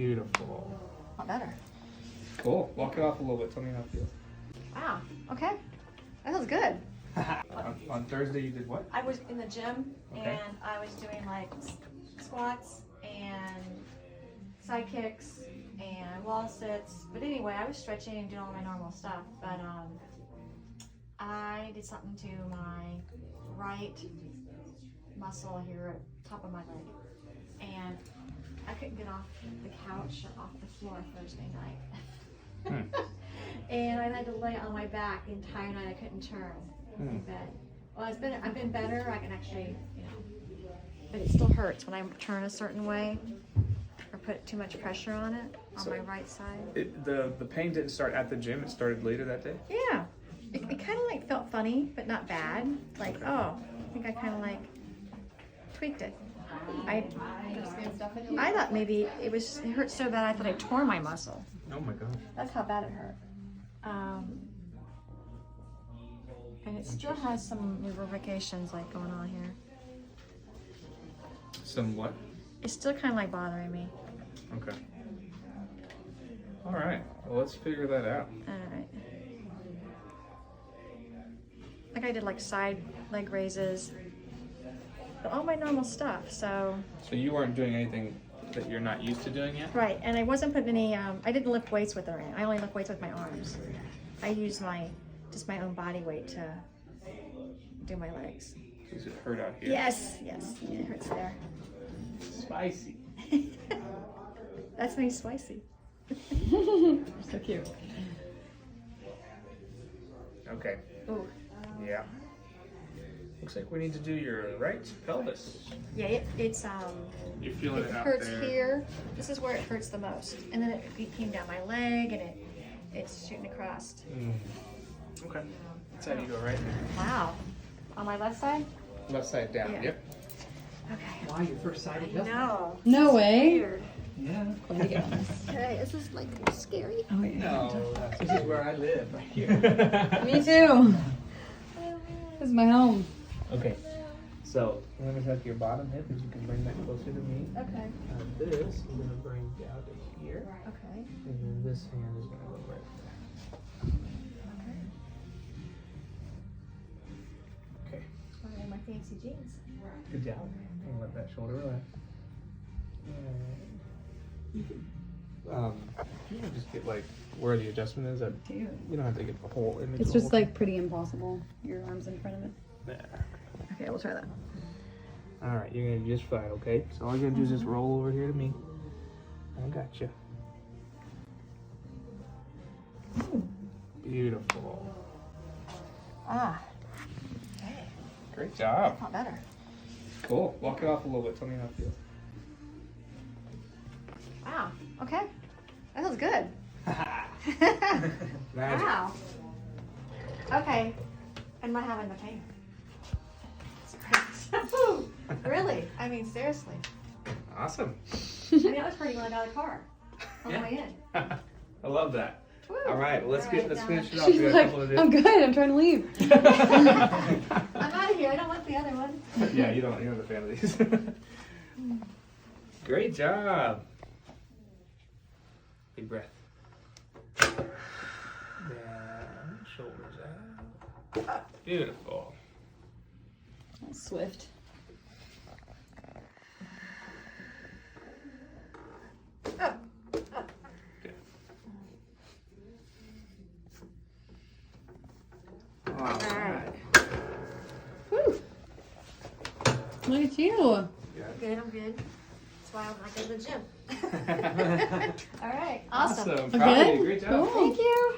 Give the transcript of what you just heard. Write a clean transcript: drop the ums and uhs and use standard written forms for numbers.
Beautiful. A lot better. Cool. Walk it off a little bit. Tell me how it feels. Wow. Okay. That feels good. On Thursday you did what? I was in the gym Okay. and I was doing like squats and side kicks and wall sits. But anyway, I was stretching and doing all my normal stuff. But I did something to my right muscle here at the top of my leg. And I couldn't get off the couch or off the floor Thursday night. And I had to lay on my back the entire night. I couldn't turn in bed. Well, I've been better. I can actually, but it still hurts when I turn a certain way or put too much pressure on it on my right side. The pain didn't start at the gym. It started later that day? Yeah. It kind of like felt funny, but not bad. Like, Okay. oh, I think I kind of like tweaked it. I thought maybe it hurt so bad I thought I tore my muscle. Oh my gosh. That's how bad it hurt. And it still has some lubrications like going on here. Some what? It's still kind of like bothering me. Okay. All right. Well, let's figure that out. All right. Like I did like side leg raises, but all my normal stuff. So You weren't doing anything that you're not used to doing yet? right, and I wasn't putting any. I didn't lift weights with it. I only lift weights with my arms. I use just my own body weight to do my legs. Does it hurt out here? Yes, yes, it hurts there. Spicy. That's nice, spicy. So cute. Okay. Ooh. Yeah. Looks like we need to do your right pelvis. Yeah, it's You're feeling it it out hurts there. here. This is where it hurts the most, and then it came down my leg, and it's shooting across. Okay. That's how you go right there. Wow. On my left side? Left side down. Yeah. Yep. Okay. Wow, your first side adjustment. No. No way. Weird. Yeah. Okay, this is like scary. Oh yeah. No, This is where I live, right here. Me too. This is my home. Okay. So I'm gonna tuck your bottom hip, as you can bring that closer to me. Okay. This I'm gonna bring down to here, Okay. and then this hand is gonna go right there. Okay. Oh, my fancy jeans. Good job. And let that shoulder relax. You can just get like where the adjustment is. You don't have to get the whole image. It's just like pretty impossible. Your arms in front of it. There. Okay, we'll try that. All right, you're gonna do just fine. Okay. So all you're gonna do is just roll over here to me. I got you. Beautiful. Ah. Okay. Great job. Not better. Cool. Walk it off a little bit. Tell me how it feels. Wow. Okay. That feels good. Magic. Wow. Okay. I'm not having the pain. It's great. Really? I mean, seriously. Awesome. I mean, I was hurting when I got out of the car on the way in. I love that. Woo. All right, well, let's All right, finish it off. She's We got a like, couple of I'm good. I'm trying to leave. I'm out of here. I don't want the other one. Yeah, you're not a fan of these. Great job. Big breath. Down, shoulders out. Beautiful. Swift. Good. All right. Woo. Look at you. Good, I'm good. That's why I go to the gym. All right. Awesome. Awesome. Proud of you. Good? Great job. Cool. Thank you.